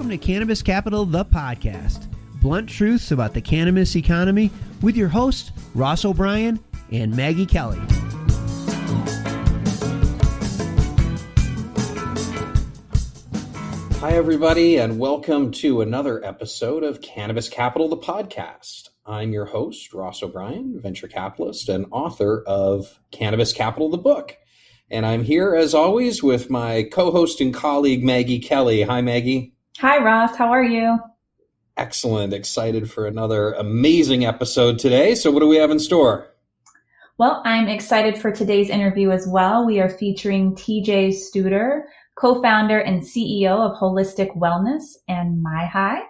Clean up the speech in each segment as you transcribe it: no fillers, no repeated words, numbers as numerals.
Welcome to Cannabis Capital, the podcast. Blunt truths about the cannabis economy with your hosts, Ross O'Brien and Maggie Kelly. Hi, everybody, and welcome to another episode of Cannabis Capital, the podcast. I'm your host, Ross O'Brien, venture capitalist and author of Cannabis Capital, the book. And I'm here, as always, with my co-host and colleague, Maggie Kelly. Hi, Maggie. Hi, Ross. How are you? Excellent. Excited for another amazing episode today. So what do we have in store? Well, I'm excited for today's interview as well. We are featuring tj-stouder, co-founder and CEO of Holistik Wellness and myhi.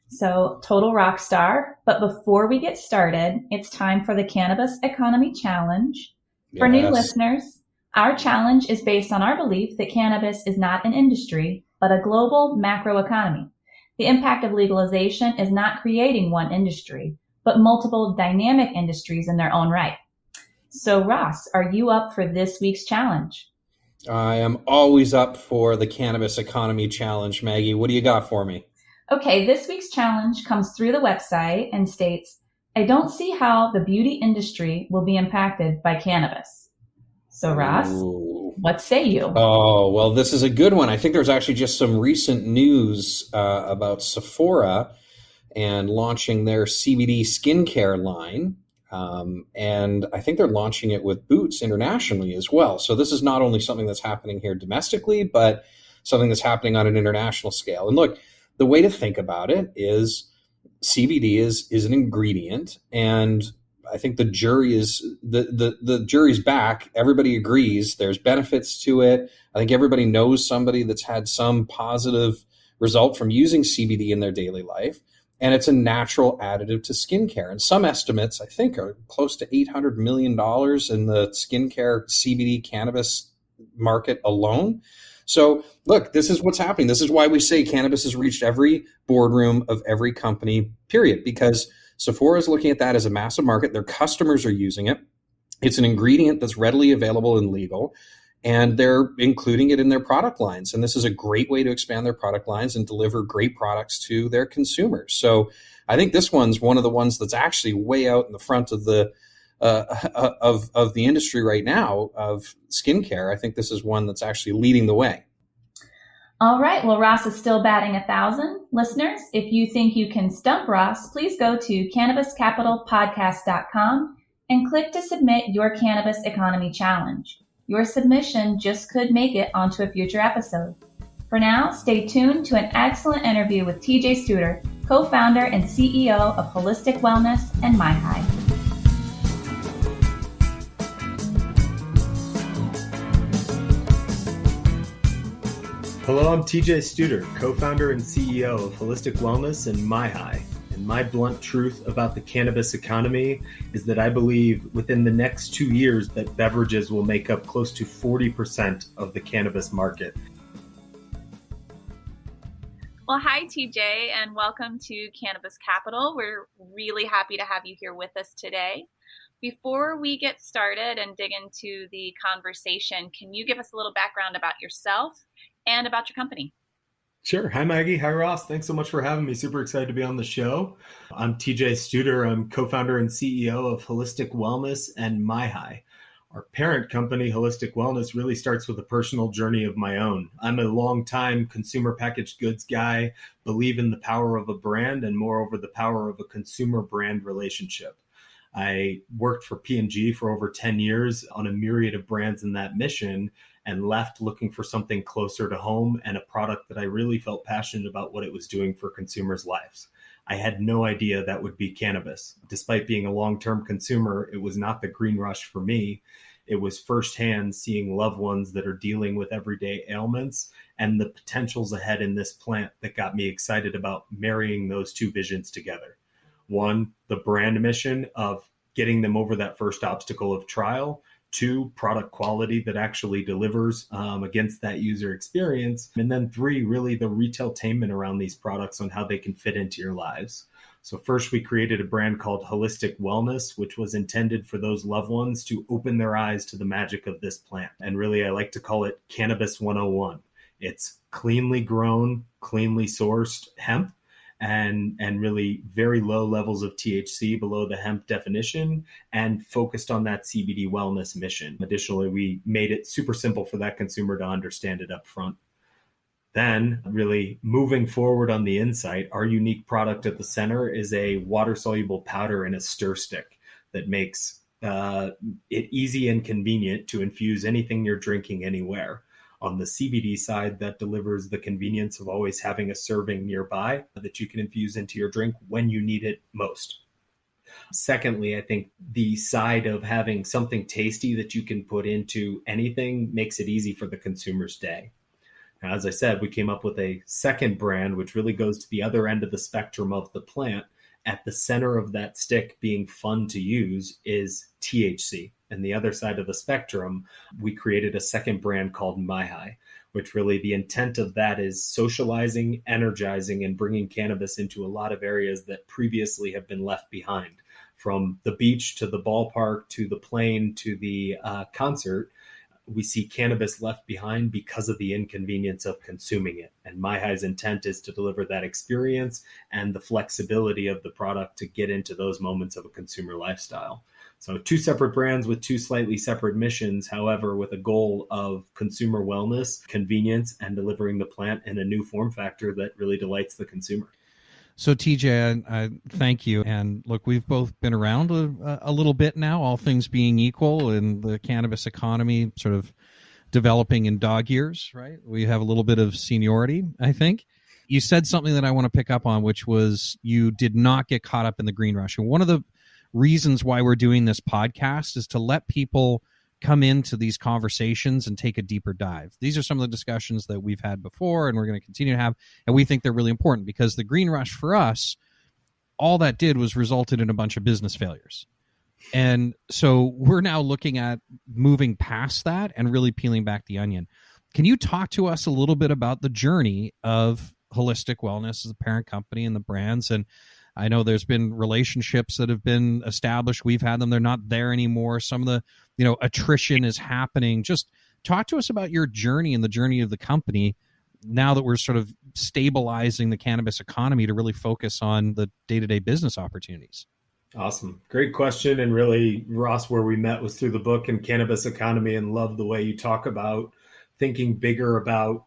So total rock star. But before we get started, it's time for the Cannabis Economy Challenge. For new listeners, our challenge is based on our belief that cannabis is not an industry, but a global macroeconomy. The impact of legalization is not creating one industry, but multiple dynamic industries in their own right. So Ross, are you up for this week's challenge? I am always up for the Cannabis Economy Challenge, Maggie. What do you got for me? Okay, this week's challenge comes through the website and states, I don't see how the beauty industry will be impacted by cannabis. So Ross, what say you? Oh, well, this is a good one. I think there's actually just some recent news about Sephora and launching their CBD skincare line. And I think they're launching it with Boots internationally as well. So this is not only something that's happening here domestically, but something that's happening on an international scale. And look, the way to think about it is CBD is an ingredient, and I think the jury is the jury's back. Everybody agrees there's benefits to it. I think everybody knows somebody that's had some positive result from using CBD in their daily life. And it's a natural additive to skincare. And some estimates, I think, are close to $800 million in the skincare CBD cannabis market alone. So look, this is what's happening. This is why we say cannabis has reached every boardroom of every company, period, because Sephora is looking at that as a massive market. Their customers are using it. It's an ingredient that's readily available and legal, and they're including it in their product lines. And this is a great way to expand their product lines and deliver great products to their consumers. So I think this one's one of the ones that's actually way out in the front of the of the industry right now of skincare. I think this is one that's actually leading the way. All right. Well, Ross is still batting 1,000. Listeners, if you think you can stump Ross, please go to cannabis-capital-podcast.com and click to submit your Cannabis Economy Challenge. Your submission just could make it onto a future episode. For now, stay tuned to an excellent interview with tj-stouder, co-founder and CEO of Holistik Wellness and myhi. Hello, I'm tj-stouder, co-founder and CEO of Holistik Wellness and myhi. And my blunt truth about the cannabis economy is that I believe within the next 2 years that beverages will make up close to 40% of the cannabis market. Well, hi, TJ, and welcome to Cannabis Capital. We're really happy to have you here with us today. Before we get started and dig into the conversation, can you give us a little background about yourself and about your company? Sure. Hi, Maggie. Hi, Ross. Thanks so much for having me. Super excited to be on the show. I'm tj-stouder. I'm co-founder and CEO of Holistik Wellness and myhi. Our parent company, Holistik Wellness, really starts with a personal journey of my own. I'm a long-time consumer packaged goods guy, believe in the power of a brand and moreover the power of a consumer brand relationship. I worked for P&G for over 10 years on a myriad of brands in that mission and left looking for something closer to home and a product that I really felt passionate about what it was doing for consumers' lives. I had no idea that would be cannabis. Despite being a long-term consumer, it was not the green rush for me. It was firsthand seeing loved ones that are dealing with everyday ailments and the potentials ahead in this plant that got me excited about marrying those two visions together. One, the brand mission of getting them over that first obstacle of trial. 2, product quality that actually delivers against that user experience. And then 3, really the retailtainment around these products on how they can fit into your lives. So first, we created a brand called Holistik Wellness, which was intended for those loved ones to open their eyes to the magic of this plant. And really, I like to call it Cannabis 101. It's cleanly grown, cleanly sourced hemp, and really very low levels of THC below the hemp definition, and focused on that CBD wellness mission. Additionally, we made it super simple for that consumer to understand it up front. Then really moving forward on the insight, our unique product at the center is a water-soluble powder in a stir stick that makes it easy and convenient to infuse anything you're drinking anywhere. On the CBD side, that delivers the convenience of always having a serving nearby that you can infuse into your drink when you need it most. Secondly, I think the side of having something tasty that you can put into anything makes it easy for the consumer's day. Now, as I said, we came up with a second brand, which really goes to the other end of the spectrum of the plant. At the center of that stick being fun to use is THC. And the other side of the spectrum, we created a second brand called myhi, which really the intent of that is socializing, energizing, and bringing cannabis into a lot of areas that previously have been left behind. From the beach to the ballpark to the plane to the concert, we see cannabis left behind because of the inconvenience of consuming it. And myhi's intent is to deliver that experience and the flexibility of the product to get into those moments of a consumer lifestyle. So 2 separate brands with 2 slightly separate missions, however, with a goal of consumer wellness, convenience, and delivering the plant in a new form factor that really delights the consumer. So TJ, thank you. And look, we've both been around a little bit now, all things being equal, and the cannabis economy sort of developing in dog years, right? We have a little bit of seniority, I think. You said something that I want to pick up on, which was you did not get caught up in the green rush. And one of the reasons why we're doing this podcast is to let people come into these conversations and take a deeper dive. These are some of the discussions that we've had before and we're going to continue to have, and we think they're really important because the green rush for us, all that did was resulted in a bunch of business failures. And so we're now looking at moving past that and really peeling back the onion. Can you talk to us a little bit about the journey of Holistik Wellness as a parent company and the brands? And I know there's been relationships that have been established. We've had them. They're not there anymore. Some of the, attrition is happening. Just talk to us about your journey and the journey of the company now that we're sort of stabilizing the cannabis economy to really focus on the day-to-day business opportunities. Awesome. Great question. And really, Ross, where we met was through the book and Cannabis Economy, and love the way you talk about thinking bigger about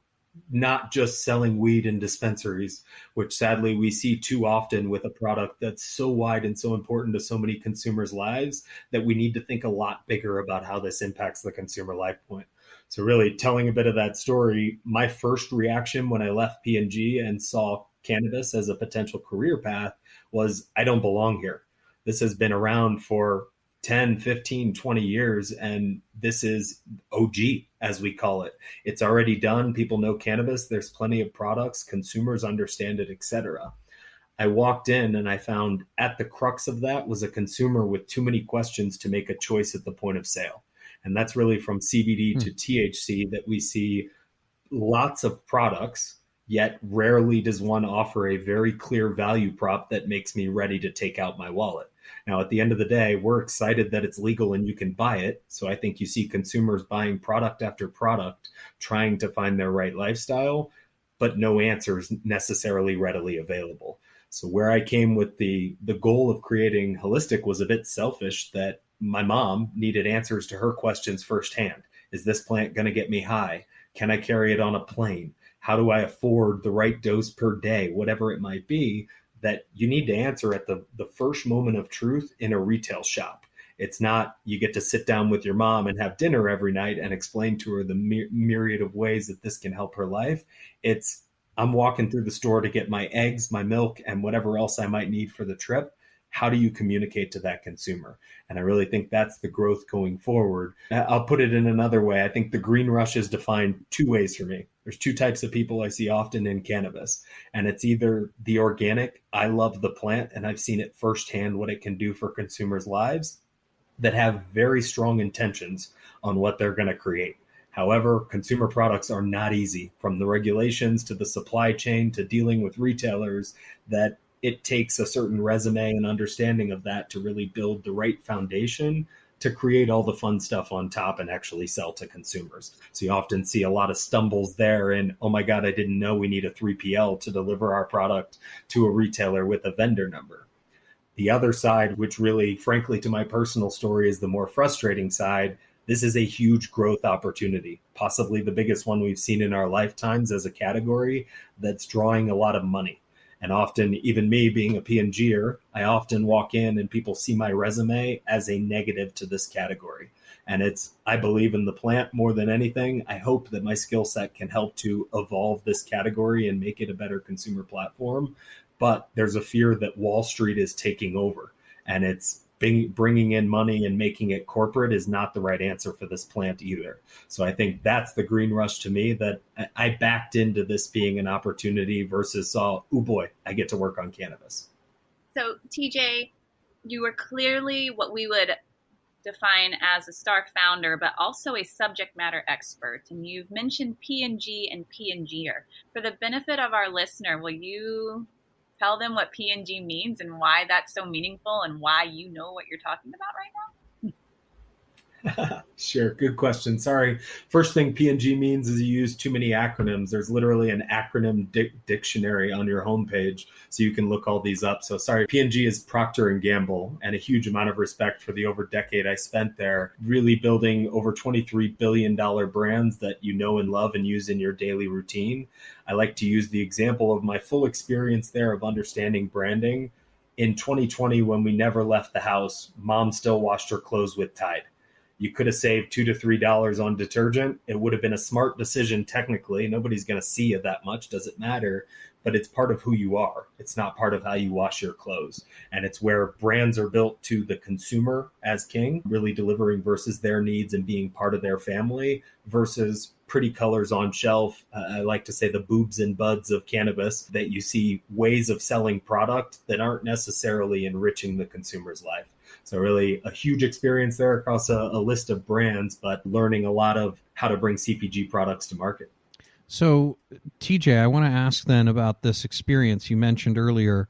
not just selling weed in dispensaries, which sadly we see too often with a product that's so wide and so important to so many consumers' lives that we need to think a lot bigger about how this impacts the consumer life point. So really telling a bit of that story, my first reaction when I left P&G and saw cannabis as a potential career path was, I don't belong here. This has been around for 10, 15, 20 years, and this is OG, as we call it. It's already done. People know cannabis. There's plenty of products. Consumers understand it, etc. I walked in and I found at the crux of that was a consumer with too many questions to make a choice at the point of sale. And that's really from CBD to THC that we see lots of products, yet rarely does one offer a very clear value prop that makes me ready to take out my wallet. Now, at the end of the day, we're excited that it's legal and you can buy it. So I think you see consumers buying product after product, trying to find their right lifestyle, but no answers necessarily readily available. So where I came with the goal of creating Holistik was a bit selfish, that my mom needed answers to her questions firsthand. Is this plant going to get me high? Can I carry it on a plane? How do I afford the right dose per day? Whatever it might be, that you need to answer at the first moment of truth in a retail shop. It's not you get to sit down with your mom and have dinner every night and explain to her the myriad of ways that this can help her life. It's I'm walking through the store to get my eggs, my milk, and whatever else I might need for the trip. How do you communicate to that consumer? And I really think that's the growth going forward. I'll put it in another way. I think the green rush is defined 2 ways for me. There's 2 types of people I see often in cannabis, and it's either the organic, I love the plant, and I've seen it firsthand what it can do for consumers' lives, that have very strong intentions on what they're going to create. However, consumer products are not easy, from the regulations to the supply chain to dealing with retailers, that it takes a certain resume and understanding of that to really build the right foundation to create all the fun stuff on top and actually sell to consumers. So you often see a lot of stumbles there and, oh my God, I didn't know we need a 3PL to deliver our product to a retailer with a vendor number. The other side, which really, frankly, to my personal story is the more frustrating side, this is a huge growth opportunity, possibly the biggest one we've seen in our lifetimes as a category that's drawing a lot of money. And often, even me being a P&G'er, I often walk in and people see my resume as a negative to this category. And I believe in the plant more than anything. I hope that my skill set can help to evolve this category and make it a better consumer platform. But there's a fear that Wall Street is taking over, and it's bringing in money and making it corporate is not the right answer for this plant either. So I think that's the green rush to me, that I backed into this being an opportunity versus saw, oh boy, I get to work on cannabis. So TJ, you were clearly what we would define as a star founder, but also a subject matter expert. And you've mentioned P&G and P&G'er. For the benefit of our listener, will you tell them what P&G means and why that's so meaningful and why you know what you're talking about right now? Sure. Good question. Sorry. First thing P&G means is you use too many acronyms. There's literally an acronym dictionary on your homepage, so you can look all these up. So sorry. P&G is Procter & Gamble, and a huge amount of respect for the over decade I spent there, really building over $23 billion brands that you know and love and use in your daily routine. I like to use the example of my full experience there of understanding branding. In 2020, when we never left the house, mom still washed her clothes with Tide. You could have saved $2 to $3 on detergent. It would have been a smart decision technically. Nobody's going to see you that much. Does it matter? But it's part of who you are. It's not part of how you wash your clothes. And it's where brands are built to the consumer as king, really delivering versus their needs and being part of their family versus pretty colors on shelf. I like to say the boobs and buds of cannabis, that you see ways of selling product that aren't necessarily enriching the consumer's life. So really a huge experience there across a list of brands, but learning a lot of how to bring CPG products to market. So TJ, I want to ask then about this experience you mentioned earlier,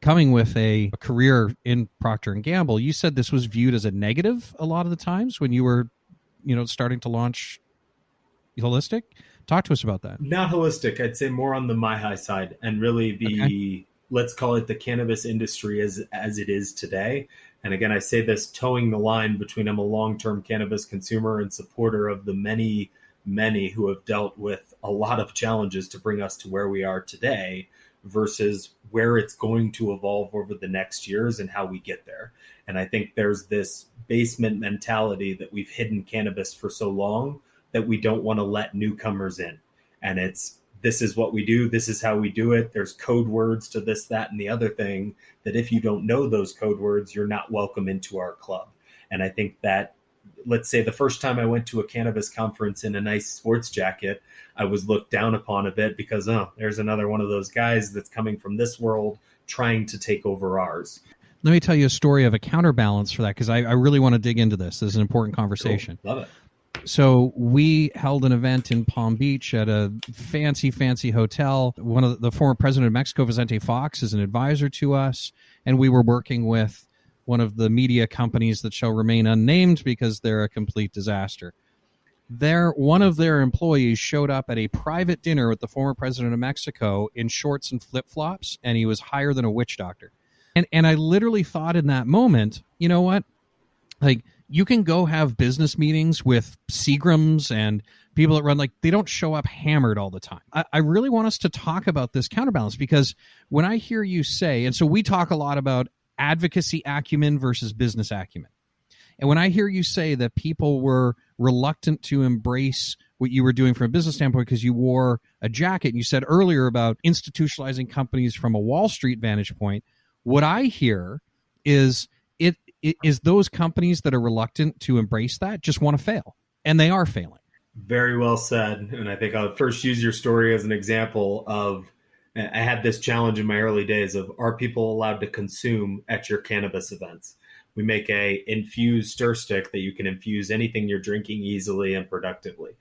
coming with a career in Procter & Gamble. You said this was viewed as a negative a lot of the times when you were, starting to launch Holistik. Talk to us about that. Not Holistik. I'd say more on the myhi side, and really the, let's call it the cannabis industry as it is today. And again, I say this towing the line between I'm a long-term cannabis consumer and supporter of the many, many who have dealt with a lot of challenges to bring us to where we are today versus where it's going to evolve over the next years and how we get there. And I think there's this basement mentality that we've hidden cannabis for so long that we don't want to let newcomers in. And this is what we do. This is how we do it. There's code words to this, that, and the other thing, that if you don't know those code words, you're not welcome into our club. And I think that, let's say the first time I went to a cannabis conference in a nice sports jacket, I was looked down upon a bit because, there's another one of those guys that's coming from this world trying to take over ours. Let me tell you a story of a counterbalance for that, because I really want to dig into this. This is an important conversation. Cool. Love it. So we held an event in Palm Beach at a fancy hotel. One of the former president of Mexico, Vicente Fox, is an advisor to us. And we were working with one of the media companies that shall remain unnamed because they're a complete disaster. One of their employees showed up at a private dinner with the former president of Mexico in shorts and flip-flops, and he was higher than a witch doctor. And I literally thought in that moment, you know what? Like, you can go have business meetings with Seagrams and people that run, they don't show up hammered all the time. I really want us to talk about this counterbalance, because when I hear you say, and so we talk a lot about advocacy acumen versus business acumen. And when I hear you say that people were reluctant to embrace what you were doing from a business standpoint because you wore a jacket, and you said earlier about institutionalizing companies from a Wall Street vantage point, what I hear is those companies that are reluctant to embrace that just want to fail, and they are failing. Very well said. And I think I'll first use your story as an example of, I had this challenge in my early days of, are people allowed to consume at your cannabis events? We make a infused stir stick that you can infuse anything you're drinking easily and productively.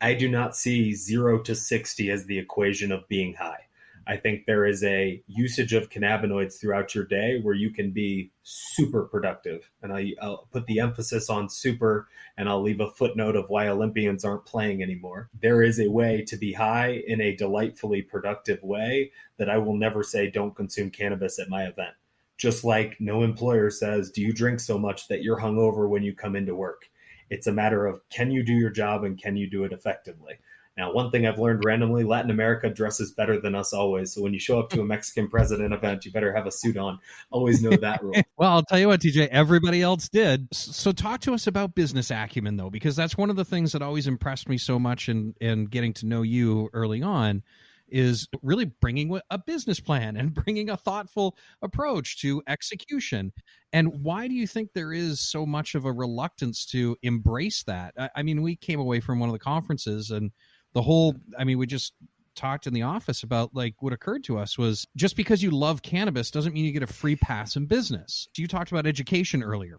I do not see 0 to 60 as the equation of being high. I think there is a usage of cannabinoids throughout your day where you can be super productive. And I'll put the emphasis on super, and I'll leave a footnote of why Olympians aren't playing anymore. There is a way to be high in a delightfully productive way that I will never say don't consume cannabis at my event. Just like no employer says, do you drink so much that you're hungover when you come into work? It's a matter of, can you do your job and can you do it effectively? Now, one thing I've learned randomly, Latin America dresses better than us always. So when you show up to a Mexican president event, you better have a suit on. Always know that rule. Well, I'll tell you what, TJ, everybody else did. So talk to us about business acumen, though, because that's one of the things that always impressed me so much in getting to know you early on, is really bringing a business plan and bringing a thoughtful approach to execution. And why do you think there is so much of a reluctance to embrace that? I mean, we came away from one of the conferences and we just talked in the office about, like, what occurred to us was, just because you love cannabis doesn't mean you get a free pass in business. You talked about education earlier.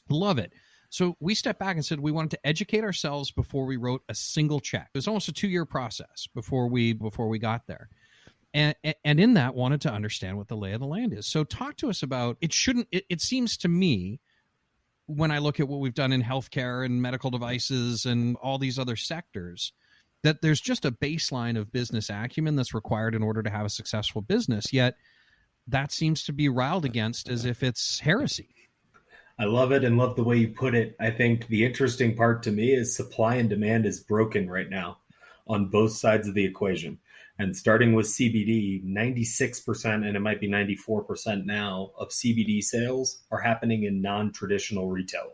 Love it. So we stepped back and said we wanted to educate ourselves before we wrote a single check. It was almost a 2-year process before we got there. And in that, wanted to understand what the lay of the land is. So talk to us about, it seems to me, when I look at what we've done in healthcare and medical devices and all these other sectors, that there's just a baseline of business acumen that's required in order to have a successful business. Yet that seems to be railed against as if it's heresy. I love it and love the way you put it. I think the interesting part to me is supply and demand is broken right now on both sides of the equation. And starting with CBD, 96%, and it might be 94% now, of CBD sales are happening in non-traditional retail.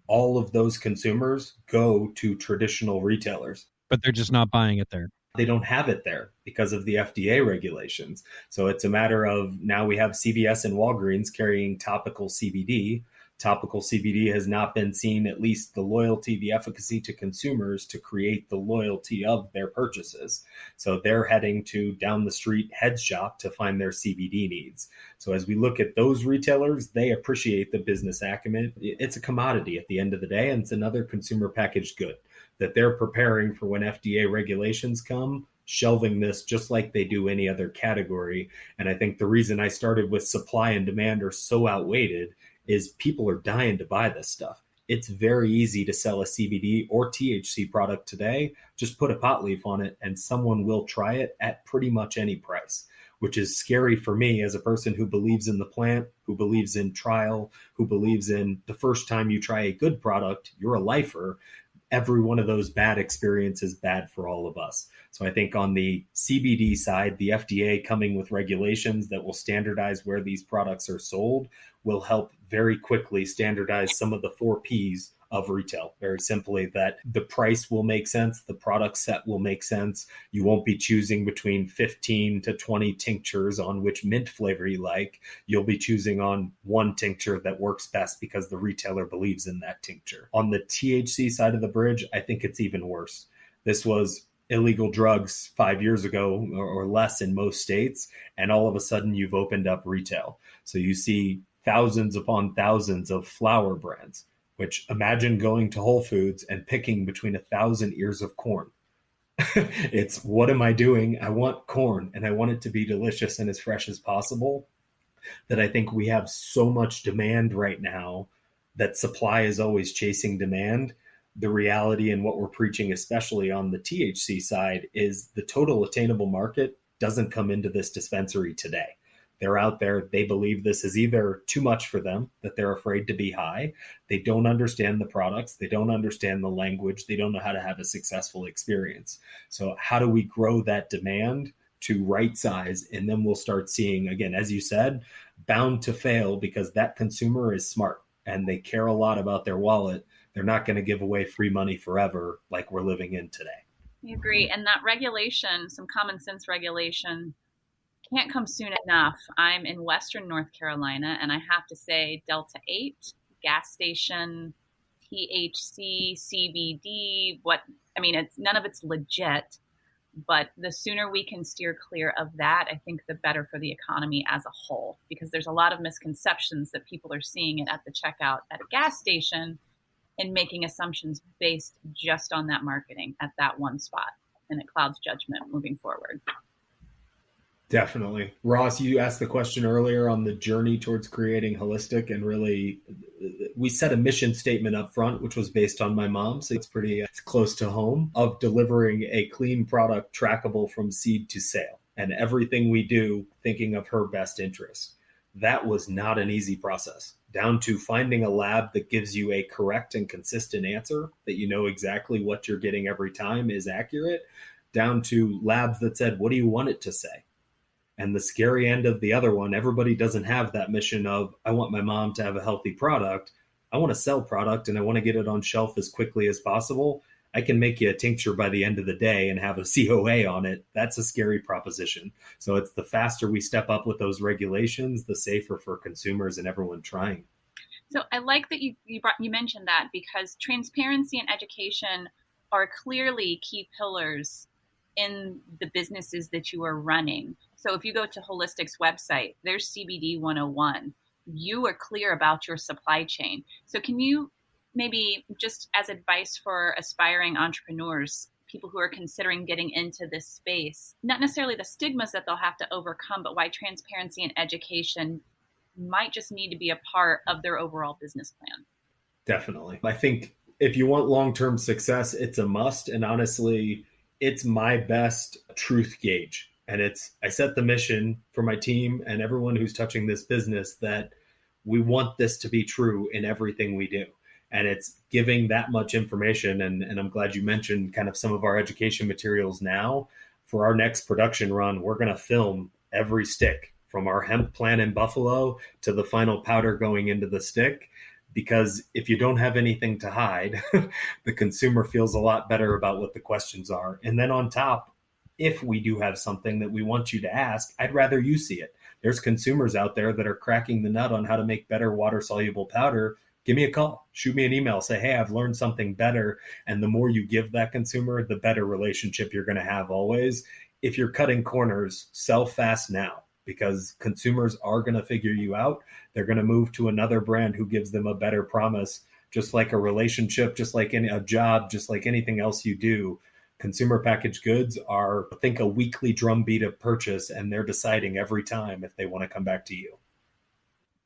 All of those consumers go to traditional retailers. But they're just not buying it there. They don't have it there because of the FDA regulations. So it's a matter of, now we have CVS and Walgreens carrying topical CBD. Topical CBD has not been seen, at least the loyalty, the efficacy to consumers to create the loyalty of their purchases. So they're heading to down the street head shop to find their CBD needs. So as we look at those retailers, they appreciate the business acumen. It's a commodity at the end of the day, and it's another consumer packaged good that they're preparing for when FDA regulations come, shelving this just like they do any other category. And I think the reason I started with supply and demand are so outweighed is people are dying to buy this stuff. It's very easy to sell a CBD or THC product today. Just put a pot leaf on it and someone will try it at pretty much any price, which is scary for me as a person who believes in the plant, who believes in trial, who believes in the first time you try a good product, you're a lifer. Every one of those bad experiences is bad for all of us. So I think on the CBD side, the FDA coming with regulations that will standardize where these products are sold will help very quickly standardize some of the 4 Ps of retail. Very simply, that the price will make sense, the product set will make sense. You won't be choosing between 15 to 20 tinctures on which mint flavor you like. You'll be choosing on one tincture that works best because the retailer believes in that tincture. On the THC side of the bridge, I think it's even worse. This was illegal drugs 5 years ago or less in most states, and all of a sudden you've opened up retail. So you see thousands upon thousands of flower brands, which, imagine going to Whole Foods and picking between 1,000 ears of corn. It's, what am I doing? I want corn and I want it to be delicious and as fresh as possible. That I think we have so much demand right now that supply is always chasing demand. The reality and what we're preaching, especially on the THC side, is the total attainable market doesn't come into this dispensary today. They're out there. They believe this is either too much for them, that they're afraid to be high. They don't understand the products. They don't understand the language. They don't know how to have a successful experience. So how do we grow that demand to right size? And then we'll start seeing, again, as you said, bound to fail, because that consumer is smart and they care a lot about their wallet. They're not going to give away free money forever like we're living in today. I agree. And that regulation, some common sense regulation, can't come soon enough. I'm in Western North Carolina, and I have to say Delta 8, gas station, THC, CBD, it's none of it's legit, but the sooner we can steer clear of that, I think the better for the economy as a whole, because there's a lot of misconceptions that people are seeing it at the checkout at a gas station and making assumptions based just on that marketing at that one spot, and it clouds judgment moving forward. Definitely. Ross, you asked the question earlier on the journey towards creating Holistik, and really we set a mission statement up front, which was based on my mom. So it's pretty close to home, of delivering a clean product trackable from seed to sale, and everything we do thinking of her best interest. That was not an easy process, down to finding a lab that gives you a correct and consistent answer, that you know exactly what you're getting every time is accurate, down to labs that said, what do you want it to say? And the scary end of the other one, everybody doesn't have that mission of, I want my mom to have a healthy product. I want to sell product and I want to get it on shelf as quickly as possible. I can make you a tincture by the end of the day and have a COA on it. That's a scary proposition. So it's the faster we step up with those regulations, the safer for consumers and everyone trying. So I like that you mentioned that, because transparency and education are clearly key pillars in the businesses that you are running. So if you go to Holistik's website, there's CBD 101. You are clear about your supply chain. So can you maybe, just as advice for aspiring entrepreneurs, people who are considering getting into this space, not necessarily the stigmas that they'll have to overcome, but why transparency and education might just need to be a part of their overall business plan? Definitely. I think if you want long-term success, it's a must. And honestly, it's my best truth gauge. And I set the mission for my team and everyone who's touching this business that we want this to be true in everything we do. And it's giving that much information. And I'm glad you mentioned kind of some of our education materials now. For our next production run, we're going to film every stick, from our hemp plant in Buffalo to the final powder going into the stick. Because if you don't have anything to hide, the consumer feels a lot better about what the questions are. And then on top, if we do have something that we want you to ask, I'd rather you see it. There's consumers out there that are cracking the nut on how to make better water-soluble powder. Give me a call, shoot me an email, say, hey, I've learned something better. And the more you give that consumer, the better relationship you're going to have always. If you're cutting corners, sell fast now, because consumers are going to figure you out. They're going to move to another brand who gives them a better promise, just like a relationship, just like a job, just like anything else you do. Consumer packaged goods are, I think, a weekly drumbeat of purchase, and they're deciding every time if they want to come back to you.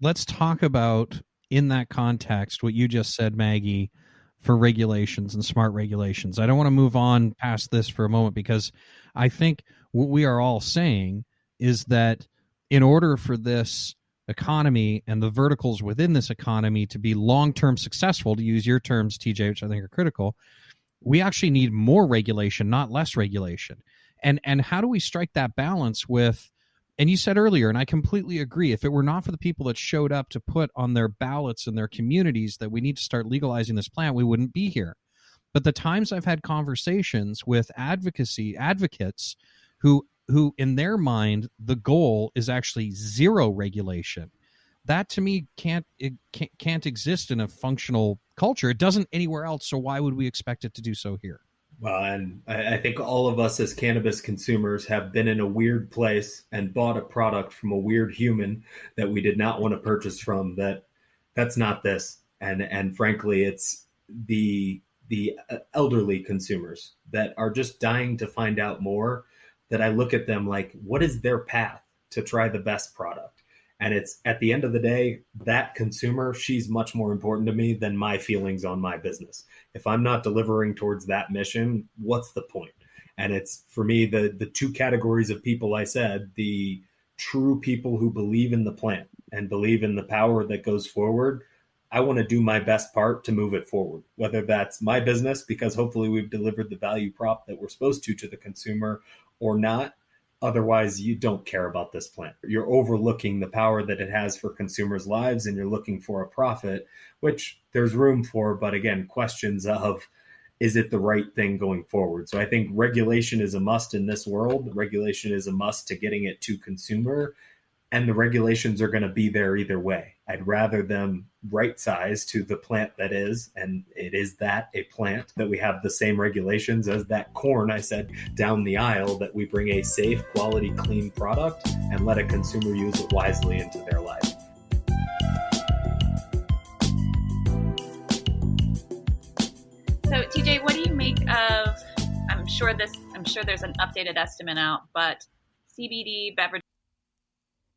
Let's talk about, in that context, what you just said, Maggie, for regulations and smart regulations. I don't want to move on past this for a moment, because I think what we are all saying is that in order for this economy and the verticals within this economy to be long-term successful, to use your terms, TJ, which I think are critical, we actually need more regulation, not less regulation. And how do we strike that balance with, and you said earlier, and I completely agree, if it were not for the people that showed up to put on their ballots in their communities that we need to start legalizing this plant, we wouldn't be here. But the times I've had conversations with advocates who in their mind, the goal is actually zero regulation. That to me can't exist in a functional culture. It doesn't anywhere else. So why would we expect it to do so here? Well, and I think all of us as cannabis consumers have been in a weird place and bought a product from a weird human that we did not want to purchase from. That's not this. And frankly, it's the elderly consumers that are just dying to find out more, that I look at them like, what is their path to try the best product? And it's, at the end of the day, that consumer, she's much more important to me than my feelings on my business. If I'm not delivering towards that mission, what's the point? And it's, for me, the two categories of people I said, the true people who believe in the plant and believe in the power that goes forward. I want to do my best part to move it forward, whether that's my business, because hopefully we've delivered the value prop that we're supposed to the consumer, or not. Otherwise, you don't care about this plant. You're overlooking the power that it has for consumers' lives, and you're looking for a profit, which there's room for. But again, questions of, is it the right thing going forward? So I think regulation is a must in this world. Regulation is a must to getting it to consumer, and the regulations are going to be there either way. I'd rather them right size to the plant that is, and it is that, a plant, that we have the same regulations as that corn I said down the aisle, that we bring a safe, quality, clean product and let a consumer use it wisely into their life. So TJ, what do you make of, I'm sure there's an updated estimate out, but CBD beverage.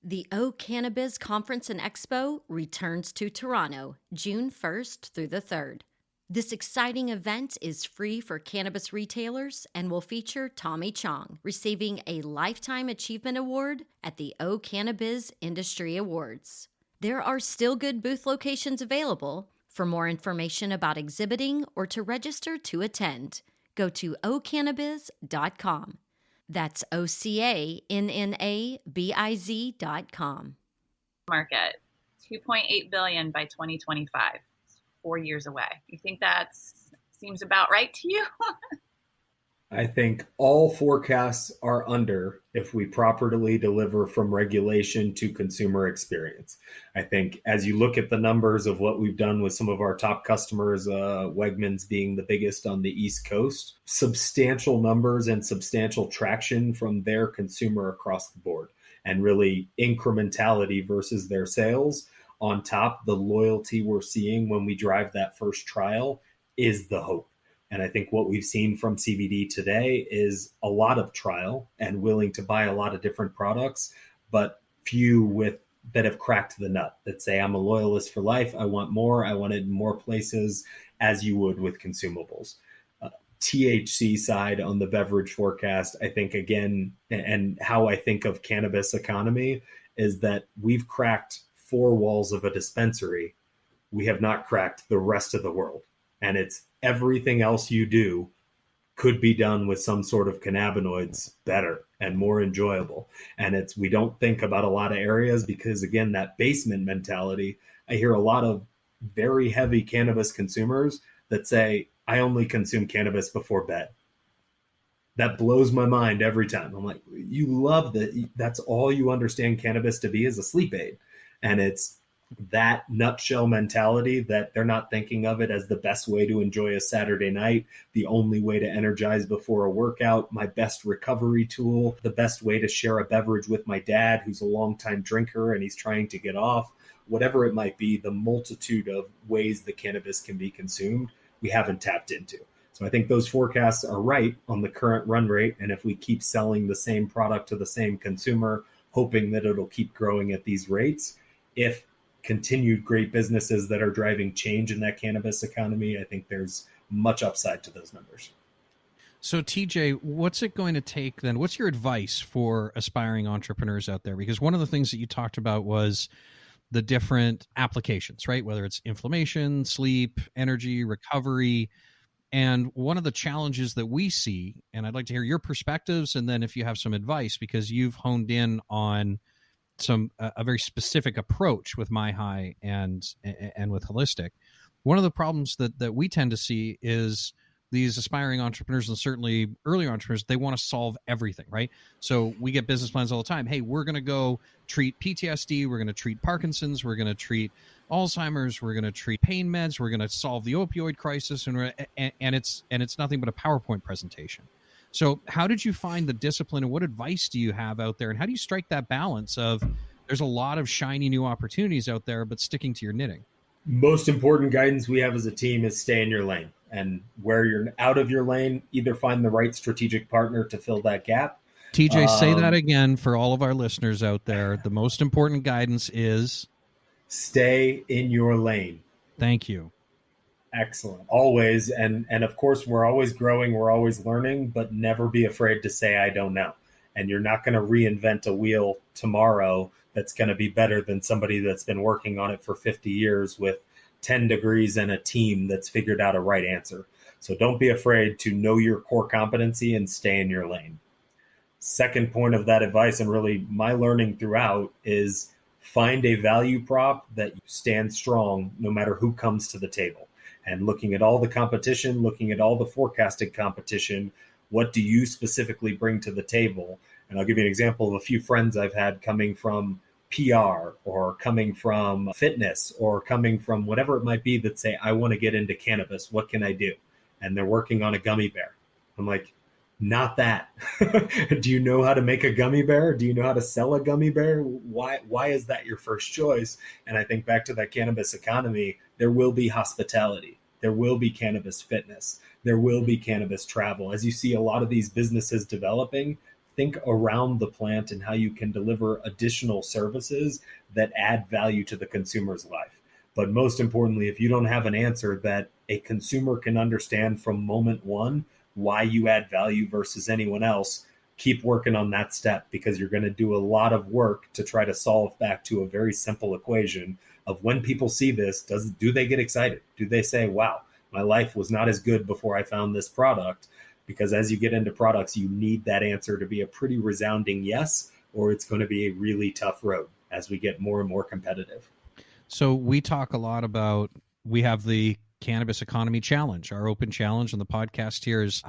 The O Cannabis Conference and Expo returns to Toronto, June 1st through the 3rd. This exciting event is free for cannabis retailers and will feature Tommy Chong receiving a Lifetime Achievement Award at the O Cannabis Industry Awards. There are still good booth locations available. For more information about exhibiting or to register to attend, go to ocannabis.com. That's OCANNABIZ.com. Market, $2.8 billion by 2025. 4 years away. You think that seems about right to you? I think all forecasts are under if we properly deliver from regulation to consumer experience. I think as you look at the numbers of what we've done with some of our top customers, Wegmans being the biggest on the East Coast, substantial numbers and substantial traction from their consumer across the board, and really incrementality versus their sales. On top, the loyalty we're seeing when we drive that first trial is the hope. And I think what we've seen from CBD today is a lot of trial and willing to buy a lot of different products, but few that have cracked the nut, that say, I'm a loyalist for life. I want more. I want it in more places, as you would with consumables. THC side on the beverage forecast, I think, again, and how I think of cannabis economy is that we've cracked 4 walls of a dispensary. We have not cracked the rest of the world. And it's everything else you do could be done with some sort of cannabinoids better and more enjoyable. And we don't think about a lot of areas because, again, that basement mentality. I hear a lot of very heavy cannabis consumers that say, I only consume cannabis before bed. That blows my mind every time. I'm like, you love that. That's all you understand cannabis to be, is a sleep aid. And it's that nutshell mentality that they're not thinking of it as the best way to enjoy a Saturday night, the only way to energize before a workout, my best recovery tool, the best way to share a beverage with my dad, who's a longtime drinker and he's trying to get off, whatever it might be, the multitude of ways that cannabis can be consumed, we haven't tapped into. So I think those forecasts are right on the current run rate. And if we keep selling the same product to the same consumer, hoping that it'll keep growing at these rates, if continued great businesses that are driving change in that cannabis economy, I think there's much upside to those numbers. So TJ, what's it going to take then? What's your advice for aspiring entrepreneurs out there? Because one of the things that you talked about was the different applications, right? Whether it's inflammation, sleep, energy, recovery. And one of the challenges that we see, and I'd like to hear your perspectives, and then if you have some advice, because you've honed in on a very specific approach with myhi and with Holistik. One of the problems that we tend to see is these aspiring entrepreneurs, and certainly earlier entrepreneurs, they want to solve everything, right? So we get business plans all the time. Hey, we're going to go treat PTSD. We're going to treat Parkinson's. We're going to treat Alzheimer's. We're going to treat pain meds. We're going to solve the opioid crisis. And it's nothing but a PowerPoint presentation. So how did you find the discipline, and what advice do you have out there? And how do you strike that balance of there's a lot of shiny new opportunities out there, but sticking to your knitting? Most important guidance we have as a team is stay in your lane. And where you're out of your lane, either find the right strategic partner to fill that gap. TJ, say that again for all of our listeners out there. The most important guidance is stay in your lane. Thank you. Excellent. Always. And of course, we're always growing. We're always learning, but never be afraid to say, I don't know. And you're not going to reinvent a wheel tomorrow that's going to be better than somebody that's been working on it for 50 years with 10 degrees and a team that's figured out a right answer. So don't be afraid to know your core competency and stay in your lane. Second point of that advice, and really my learning throughout, is find a value prop that stands strong no matter who comes to the table. And looking at all the competition, looking at all the forecasted competition, what do you specifically bring to the table? And I'll give you an example of a few friends I've had coming from PR or coming from fitness or coming from whatever it might be that say, I want to get into cannabis. What can I do? And they're working on a gummy bear. I'm like, not that. Do you know how to make a gummy bear? Do you know how to sell a gummy bear? Why is that your first choice? And I think back to that cannabis economy, there will be hospitality. There will be cannabis fitness. There will be cannabis travel. As you see a lot of these businesses developing, think around the plant and how you can deliver additional services that add value to the consumer's life. But most importantly, if you don't have an answer that a consumer can understand from moment one why you add value versus anyone else, keep working on that step, because you're going to do a lot of work to try to solve back to a very simple equation of when people see this, do they get excited? Do they say, wow, my life was not as good before I found this product? Because as you get into products, you need that answer to be a pretty resounding yes, or it's going to be a really tough road as we get more and more competitive. So we talk a lot about, we have the Cannabis Economy Challenge, our open challenge on the podcast here is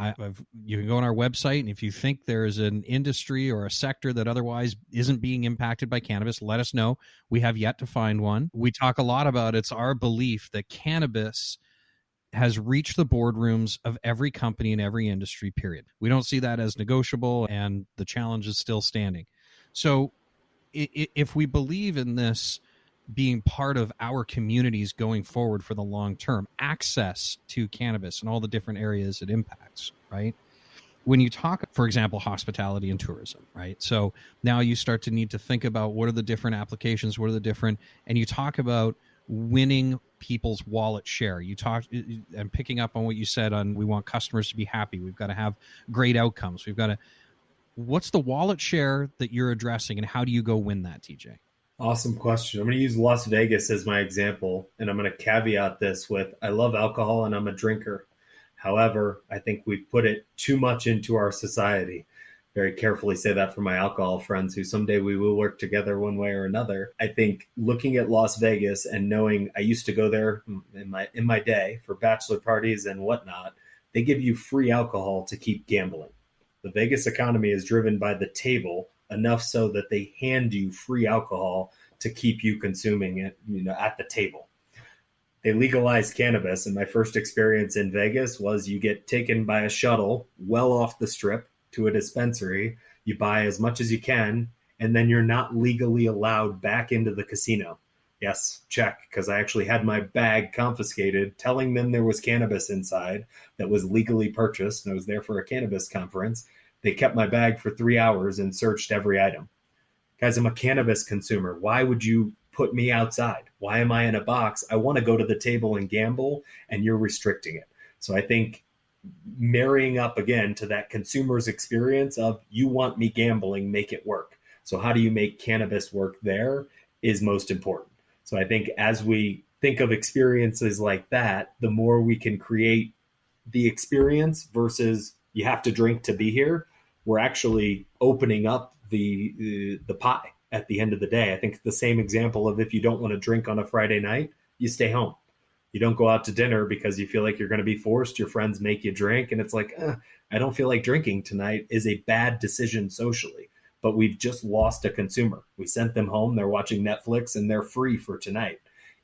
you can go on our website, and if you think there is an industry or a sector that otherwise isn't being impacted by cannabis, let us know. We have yet to find one. We talk a lot about, it's our belief that cannabis has reached the boardrooms of every company in every industry, period. We don't see that as negotiable, and the challenge is still standing. So if we believe in this being part of our communities going forward for the long term, access to cannabis and all the different areas it impacts, right? When you talk, for example, hospitality and tourism, right? So now you start to need to think about what are the different applications, what are the different, and you talk about winning people's wallet share. I'm picking up on what you said on, we want customers to be happy. We've got to have great outcomes. What's the wallet share that you're addressing, and how do you go win that, TJ? Awesome question. I'm going to use Las Vegas as my example, and I'm going to caveat this with, I love alcohol and I'm a drinker. However, I think we've put it too much into our society. Very carefully say that for my alcohol friends who someday we will work together one way or another. I think looking at Las Vegas and knowing I used to go there in my day for bachelor parties and whatnot, they give you free alcohol to keep gambling. The Vegas economy is driven by the table, enough so that they hand you free alcohol to keep you consuming it, at the table. They legalized cannabis, and my first experience in Vegas was you get taken by a shuttle well off the strip to a dispensary, you buy as much as you can, and then you're not legally allowed back into the casino. Yes, check, because I actually had my bag confiscated, telling them there was cannabis inside that was legally purchased, and I was there for a cannabis conference. They kept my bag for 3 hours and searched every item. Guys, I'm a cannabis consumer. Why would you put me outside? Why am I in a box? I want to go to the table and gamble, and you're restricting it. So I think marrying up again to that consumer's experience of, you want me gambling, make it work. So how do you make cannabis work there is most important. So I think as we think of experiences like that, the more we can create the experience versus you have to drink to be here, we're actually opening up the pie at the end of the day. I think the same example of, if you don't want to drink on a Friday night, you stay home. You don't go out to dinner because you feel like you're going to be forced. Your friends make you drink, and it's like, I don't feel like drinking tonight, is a bad decision socially. But we've just lost a consumer. We sent them home, they're watching Netflix, and they're free for tonight.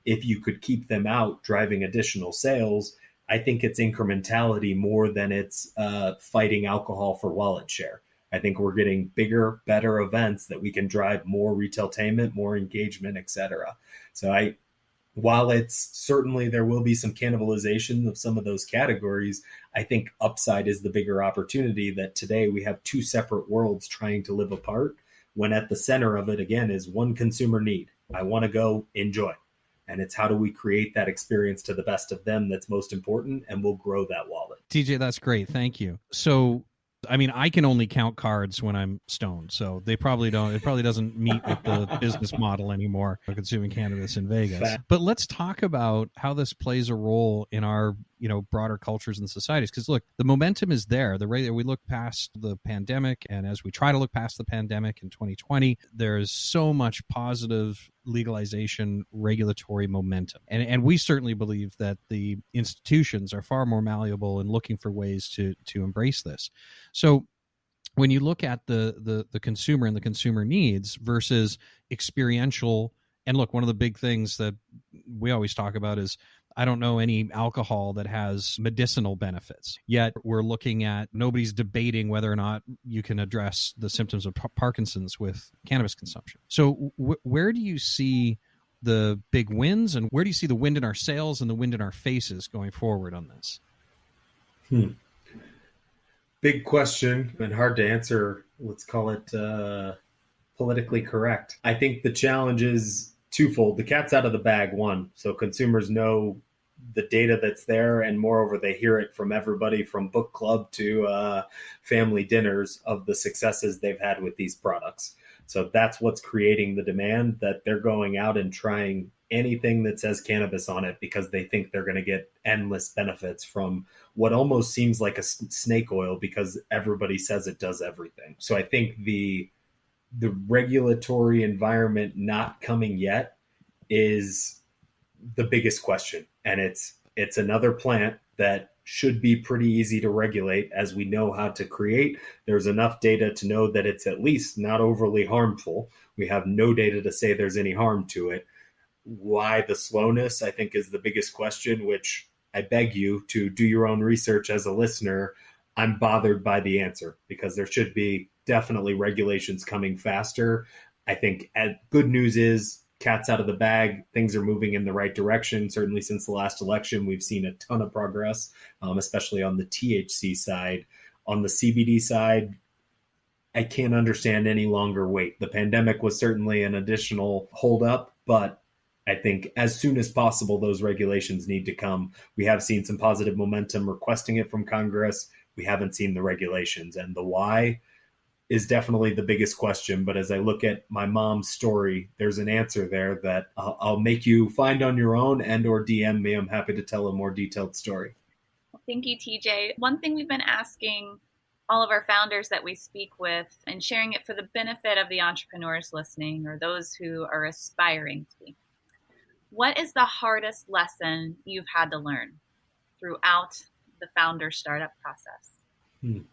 If you could keep them out driving additional sales, I think it's incrementality more than it's fighting alcohol for wallet share. I think we're getting bigger, better events that we can drive more retailtainment, more engagement, et cetera. So while it's certainly there will be some cannibalization of some of those categories, I think upside is the bigger opportunity, that today we have two separate worlds trying to live apart, when at the center of it, again, is one consumer need. I want to go enjoy. And it's how do we create that experience to the best of them that's most important, and we'll grow that wallet. TJ, that's great. Thank you. So, I mean, I can only count cards when I'm stoned, so it probably doesn't meet with the business model anymore for consuming cannabis in Vegas. But let's talk about how this plays a role in our, broader cultures and societies. Because look, the momentum is there. The way that we look past the pandemic, and as we try to look past the pandemic in 2020, there's so much positive legalization regulatory momentum. And we certainly believe that the institutions are far more malleable in looking for ways to embrace this. So when you look at the consumer and the consumer needs versus experiential, and look, one of the big things that we always talk about is, I don't know any alcohol that has medicinal benefits. Yet we're looking at, nobody's debating whether or not you can address the symptoms of Parkinson's with cannabis consumption. So where do you see the big wins, and where do you see the wind in our sails and the wind in our faces going forward on this? Big question, and hard to answer let's call it politically correct. I think the challenge is twofold. The cat's out of the bag, one. So consumers know the data that's there, and moreover, they hear it from everybody from book club to family dinners of the successes they've had with these products. So that's what's creating the demand, that they're going out and trying anything that says cannabis on it because they think they're going to get endless benefits from what almost seems like a snake oil because everybody says it does everything. So I think the regulatory environment not coming yet is the biggest question. And it's another plant that should be pretty easy to regulate, as we know how to create. There's enough data to know that it's at least not overly harmful. We have no data to say there's any harm to it. Why the slowness, I think, is the biggest question, which I beg you to do your own research as a listener. I'm bothered by the answer because there should be definitely regulations coming faster. I think good news is cat's out of the bag. Things are moving in the right direction. Certainly since the last election, we've seen a ton of progress, especially on the THC side. On the CBD side, I can't understand any longer wait. The pandemic was certainly an additional holdup, but I think as soon as possible, those regulations need to come. We have seen some positive momentum requesting it from Congress. We haven't seen the regulations, and the why is definitely the biggest question. But as I look at my mom's story, there's an answer there that I'll make you find on your own and or DM me. I'm happy to tell a more detailed story. Thank you, TJ. One thing we've been asking all of our founders that we speak with and sharing it for the benefit of the entrepreneurs listening or those who are aspiring to be. What is the hardest lesson you've had to learn throughout the founder startup process?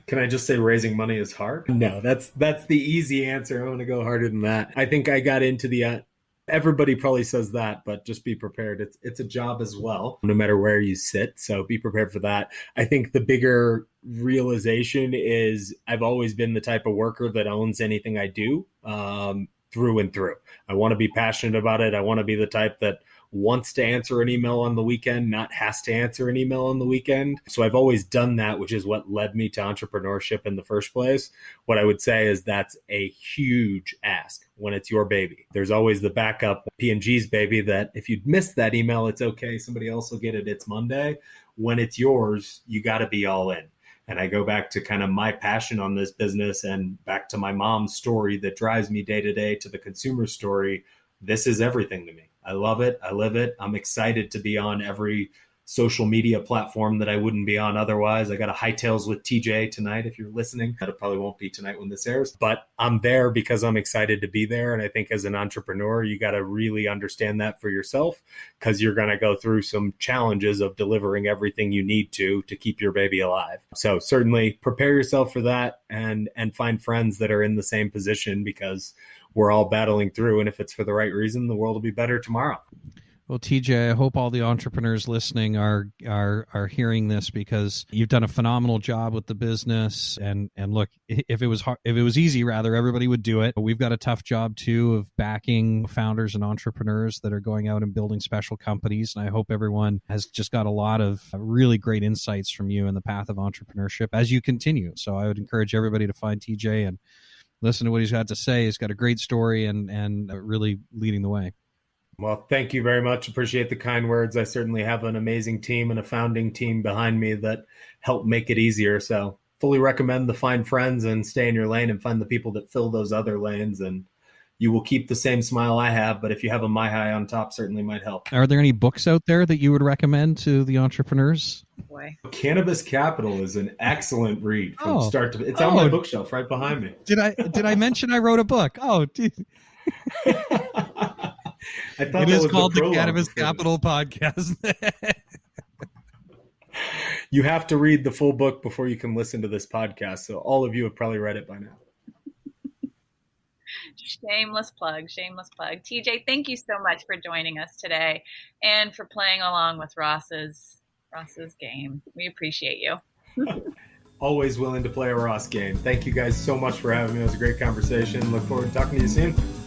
Can I just say raising money is hard? No, that's the easy answer. I'm going to go harder than that. I think I got into everybody probably says that, but just be prepared. It's a job as well, no matter where you sit. So be prepared for that. I think the bigger realization is I've always been the type of worker that owns anything I do through and through. I want to be passionate about it. I want to be the type that wants to answer an email on the weekend, not has to answer an email on the weekend. So I've always done that, which is what led me to entrepreneurship in the first place. What I would say is that's a huge ask when it's your baby. There's always the backup P&G's baby that if you'd missed that email, it's okay. Somebody else will get it. It's Monday. When it's yours, you got to be all in. And I go back to kind of my passion on this business and back to my mom's story that drives me day to day to the consumer story. This is everything to me. I love it. I live it. I'm excited to be on every social media platform that I wouldn't be on otherwise. I got a High Tales with TJ tonight, if you're listening. That probably won't be tonight when this airs, but I'm there because I'm excited to be there. And I think as an entrepreneur, you got to really understand that for yourself because you're going to go through some challenges of delivering everything you need to keep your baby alive. So certainly prepare yourself for that and find friends that are in the same position because we're all battling through. And if it's for the right reason, the world will be better tomorrow. Well, TJ, I hope all the entrepreneurs listening are hearing this because you've done a phenomenal job with the business. And look, if it was easy, everybody would do it. But we've got a tough job too of backing founders and entrepreneurs that are going out and building special companies. And I hope everyone has just got a lot of really great insights from you in the path of entrepreneurship as you continue. So I would encourage everybody to find TJ and listen to what he's got to say. He's got a great story and really leading the way. Well, thank you very much. Appreciate the kind words. I certainly have an amazing team and a founding team behind me that help make it easier. So fully recommend the find friends and stay in your lane and find the people that fill those other lanes. And you will keep the same smile I have. But if you have a myhi on top, certainly might help. Are there any books out there that you would recommend to the entrepreneurs? Boy. Cannabis Capital is an excellent read from start to It's on my bookshelf right behind me. Did I mention I wrote a book? Oh, dude. I thought it is called the Cannabis Capital Podcast. You have to read the full book before you can listen to this podcast. So all of you have probably read it by now. Shameless plug. TJ, thank you so much for joining us today and for playing along with Ross's game. We appreciate you. Always willing to play a Ross game. Thank you guys so much for having me. It was a great conversation. Look forward to talking to you soon.